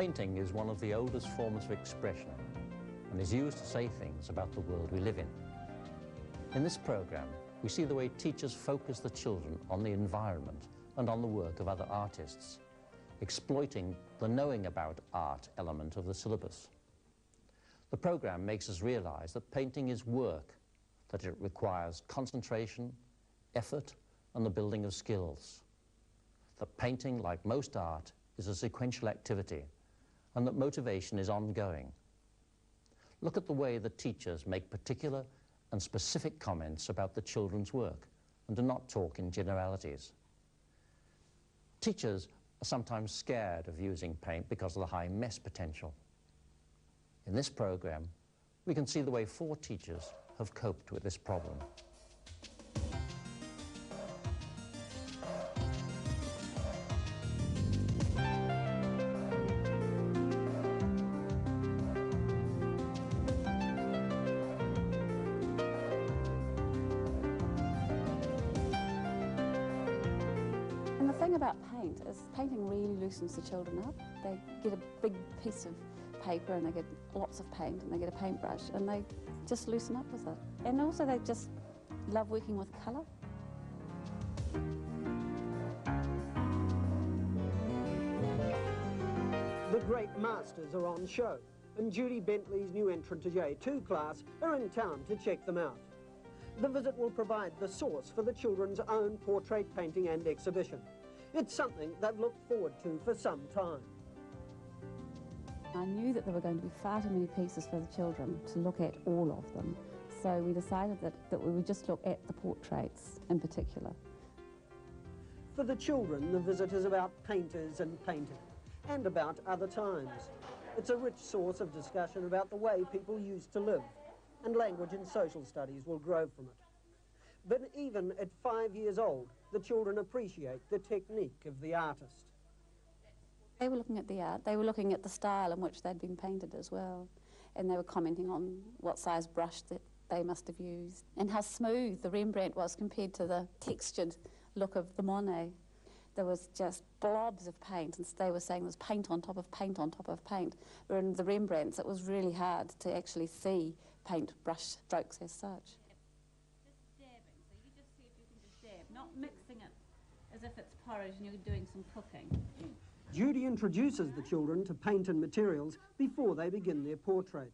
Painting is one of the oldest forms of expression and is used to say things about the world we live in. In this programme, we see the way teachers focus the children on the environment and on the work of other artists, exploiting the knowing about art element of the syllabus. The programme makes us realise that painting is work, that it requires concentration, effort and the building of skills. That painting, like most art, is a sequential activity and that motivation is ongoing. Look at the way the teachers make particular and specific comments about the children's work and do not talk in generalities. Teachers are sometimes scared of using paint because of the high mess potential. In this programme, we can see the way 4 teachers have coped with this problem. And the thing about paint is painting really loosens the children up. They get a big piece of paper and they get lots of paint and they get a paintbrush and they just loosen up with it. And also they just love working with colour. The great masters are on show and Judy Bentley's new entrant to J2 class are in town to check them out. The visit will provide the source for the children's own portrait painting and exhibition. It's something they've looked forward to for some time. I knew that there were going to be far too many pieces for the children to look at all of them, so we decided that we would just look at the portraits in particular. For the children, the visit is about painters and painting, and about other times. It's a rich source of discussion about the way people used to live, and language and social studies will grow from it. But even at 5 years old, the children appreciate the technique of the artist. They were looking at the art, they were looking at the style in which they'd been painted as well, and they were commenting on what size brush that they must have used, and how smooth the Rembrandt was compared to the textured look of the Monet. There was just blobs of paint, and they were saying there was paint on top of paint on top of paint. Where in the Rembrandts, it was really hard to actually see paint brush strokes as such. Just dabbing, so you just see if you can just dab, not mixing it as if it's porridge and you're doing some cooking. Judy introduces the children to paint and materials before they begin their portrait.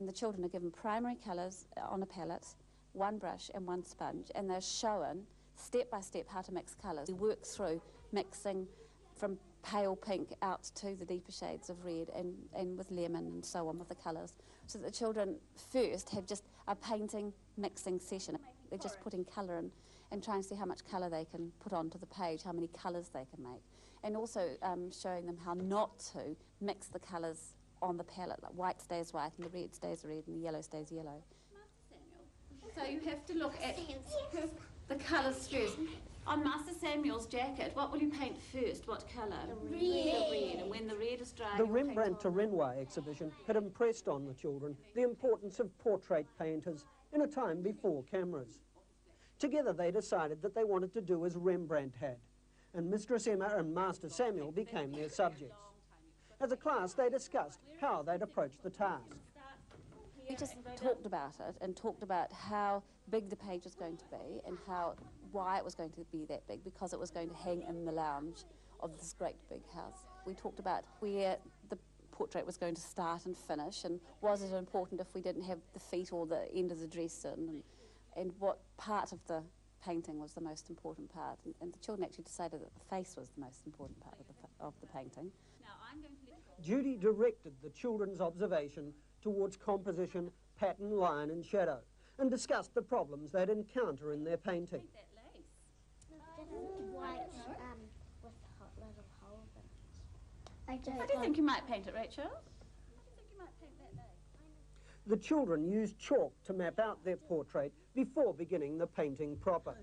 And the children are given primary colours on a palette, one brush and one sponge, and they're shown step by step how to mix colours. We work through mixing from pale pink out to the deeper shades of red and with lemon and so on with the colours. So that the children first have just a painting mixing session. They're just putting colour in and trying to see how much colour they can put onto the page, how many colours they can make. And also showing them how not to mix the colours on the palette, like white stays white and the red stays red and the yellow stays yellow. So you have to look at the colours first. On Master Samuel's jacket, what will you paint first? What colour? The red. The red. And when the red is dry, the Rembrandt to Renoir exhibition had impressed on the children the importance of portrait painters in a time before cameras. Together they decided that they wanted to do as Rembrandt had, and Mistress Emma and Master Samuel became their subjects. As a class, they discussed how they'd approach the task. We just talked about it and talked about how big the page was going to be and why it was going to be that big, because it was going to hang in the lounge of this great big house. We talked about where the portrait was going to start and finish, and was it important if we didn't have the feet or the end of the dress in, and what part of the painting was the most important part. And the children actually decided that the face was the most important part of the painting. Now I'm going to Judy directed the children's observation towards composition, pattern, line and shadow, and discussed the problems they'd encounter in their painting. that lace. Just white with a little hole in it. How do you think you might paint it, Rachel? How do you think you might paint that lace? The children used chalk to map out their portrait before beginning the painting proper.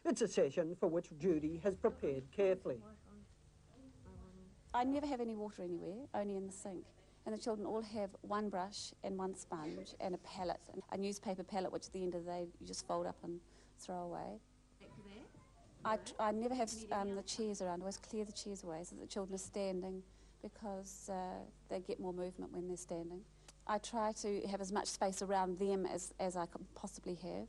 It's a session for which Judy has prepared carefully. I never have any water anywhere, only in the sink. And the children all have one brush and one sponge and a palette, a newspaper palette, which at the end of the day you just fold up and throw away. I never have the chairs around. I always clear the chairs away so that the children are standing because they get more movement when they're standing. I try to have as much space around them as I can possibly have.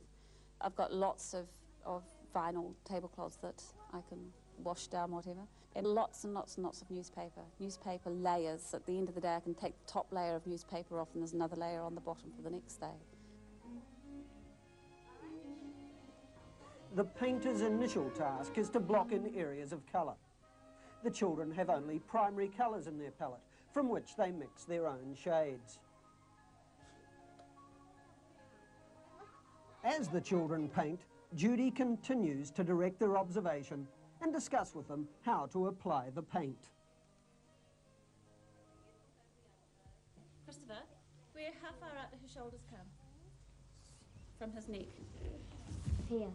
I've got lots of vinyl tablecloths that I can wash down, whatever, and lots and lots and lots of newspaper layers. At the end of the day, I can take the top layer of newspaper off and there's another layer on the bottom for the next day. The painter's initial task is to block in areas of colour. The children have only primary colours in their palette, from which they mix their own shades. As the children paint, Judy continues to direct their observation and discuss with them how to apply the paint. Christopher, how far out do his shoulders come? From his neck? Here.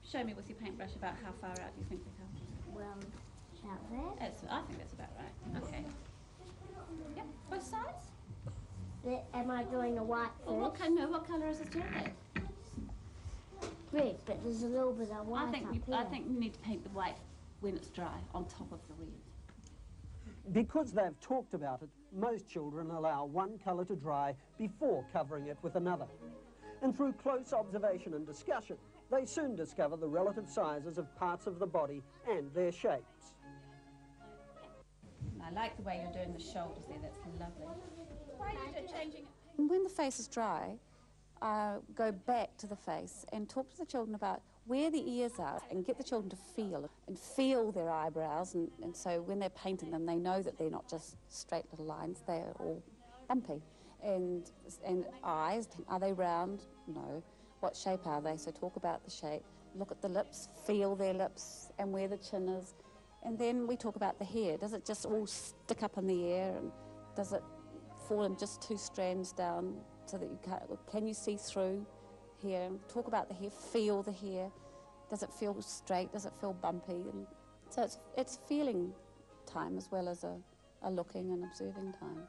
Show me with your paintbrush about how far out you think they come. Well, about there. I think that's about right. Okay. Yep, both sides? Am I doing the white first? Well, what colour is his jacket? Red, but there's a little bit of white I think you need to paint the white when it's dry on top of the red. Because they've talked about it, most children allow one colour to dry before covering it with another. And through close observation and discussion, they soon discover the relative sizes of parts of the body and their shapes. I like the way you're doing the shoulders there, that's lovely. Why are you changing it? When the face is dry, go back to the face and talk to the children about where the ears are and get the children to feel their eyebrows, and so when they're painting them they know that they're not just straight little lines, they're all bumpy. And eyes, are they round? No. What shape are they? So talk about the shape, look at the lips, feel their lips and where the chin is, and then we talk about the hair. Does it just all stick up in the air, and does it fall in just two strands down so that can you see through here? Talk about the hair, feel the hair. Does it feel straight? Does it feel bumpy? And so it's feeling time as well as a looking and observing time.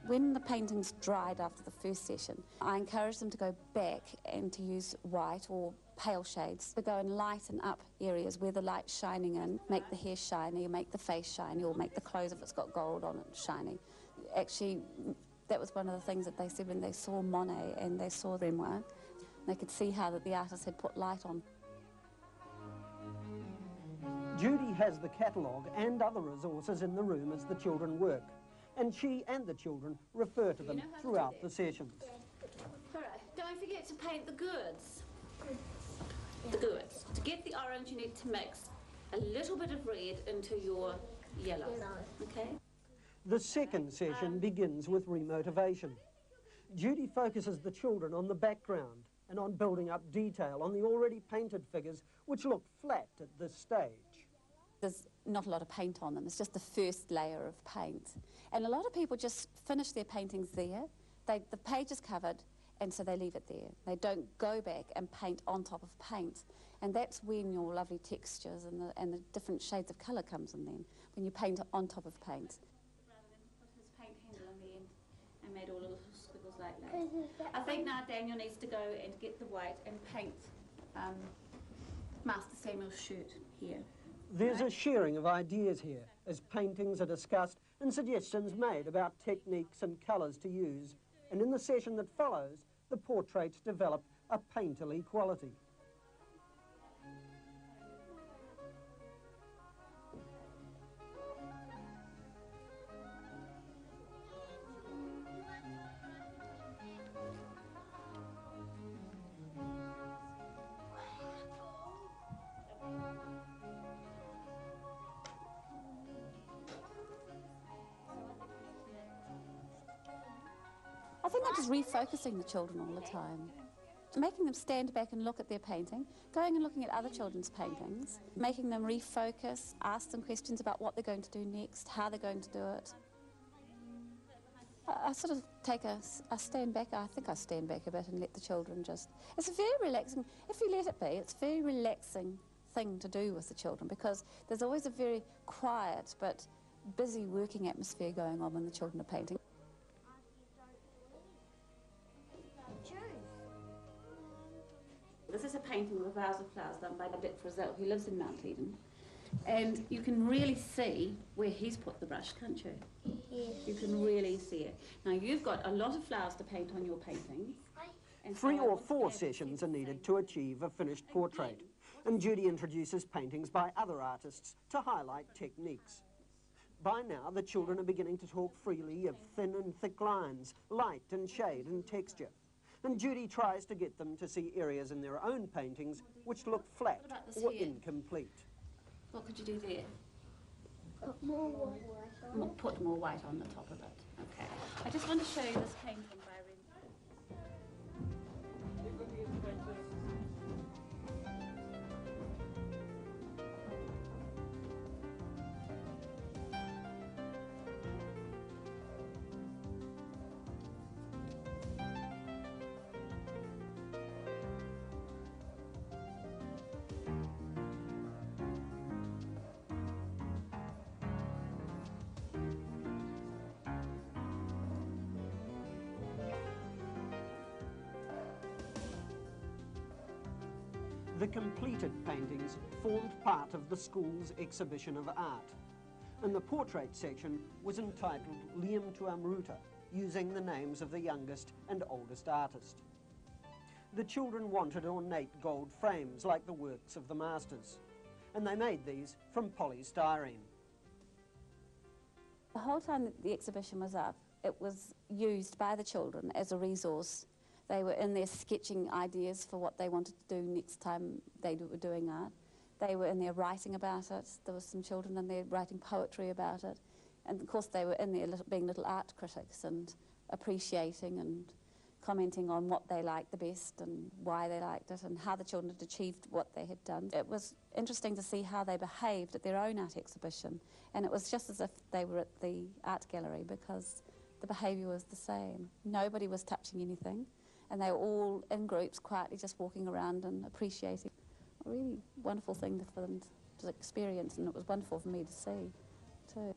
When the painting's dried after the first session, I encourage them to go back and to use white or pale shades, to go and lighten up areas where the light's shining in, make the hair shiny, or make the face shiny, or make the clothes, if it's got gold on it, shiny. Actually, that was one of the things that they said when they saw Monet and they saw Renoir. They could see how that the artist had put light on. Judy has the catalogue and other resources in the room as the children work, and she and the children refer to them throughout the sessions. All right, don't forget to paint the goods. The goods. To get the orange, you need to mix a little bit of red into your yellow. Okay? The second session begins with remotivation. Judy focuses the children on the background and on building up detail on the already painted figures, which look flat at this stage. There's not a lot of paint on them. It's just the first layer of paint. And a lot of people just finish their paintings there. The page is covered, and so they leave it there. They don't go back and paint on top of paint. And that's when your lovely textures and the different shades of colour comes in then, when you paint on top of paint. Rather than put his paint handle on the end and made all little squiggles like that. I think now Daniel needs to go and get the white and paint Master Samuel's shirt here. There's a sharing of ideas here as paintings are discussed and suggestions made about techniques and colours to use. And in the session that follows, the portraits develop a painterly quality. I think I'm just refocusing the children all the time. Making them stand back and look at their painting, going and looking at other children's paintings, making them refocus, ask them questions about what they're going to do next, how they're going to do it. I sort of take a stand back, I think I stand back a bit and let the children just... It's very relaxing. If you let it be, it's very relaxing thing to do with the children, because there's always a very quiet but busy working atmosphere going on when the children are painting. This is a painting of a vase of flowers done by Dick Frizzell, who lives in Mount Eden. And you can really see where he's put the brush, can't you? Yes. You can really see it. Now, you've got a lot of flowers to paint on your paintings. And so 3 I or want to be 4 able to sessions see are the needed same to achieve a finished portrait, and Judy introduces paintings by other artists to highlight techniques. By now, the children are beginning to talk freely of thin and thick lines, light and shade and texture. And Judy tries to get them to see areas in their own paintings which look flat What about this or here? incomplete. What could you do there? Put more white on it. Put more white on the top of it. Okay. I just want to show you this painting by The completed paintings formed part of the school's exhibition of art, and the portrait section was entitled Liam to Amruta, using the names of the youngest and oldest artist. The children wanted ornate gold frames like the works of the masters, and they made these from polystyrene. The whole time that the exhibition was up, it was used by the children as a resource. They were in there sketching ideas for what they wanted to do next time they were doing art. They were in there writing about it. There were some children in there writing poetry about it. And of course they were in there being little art critics and appreciating and commenting on what they liked the best and why they liked it and how the children had achieved what they had done. It was interesting to see how they behaved at their own art exhibition, and it was just as if they were at the art gallery because the behaviour was the same. Nobody was touching anything, and they were all in groups quietly just walking around and appreciating. A really wonderful thing for them to experience, and it was wonderful for me to see too.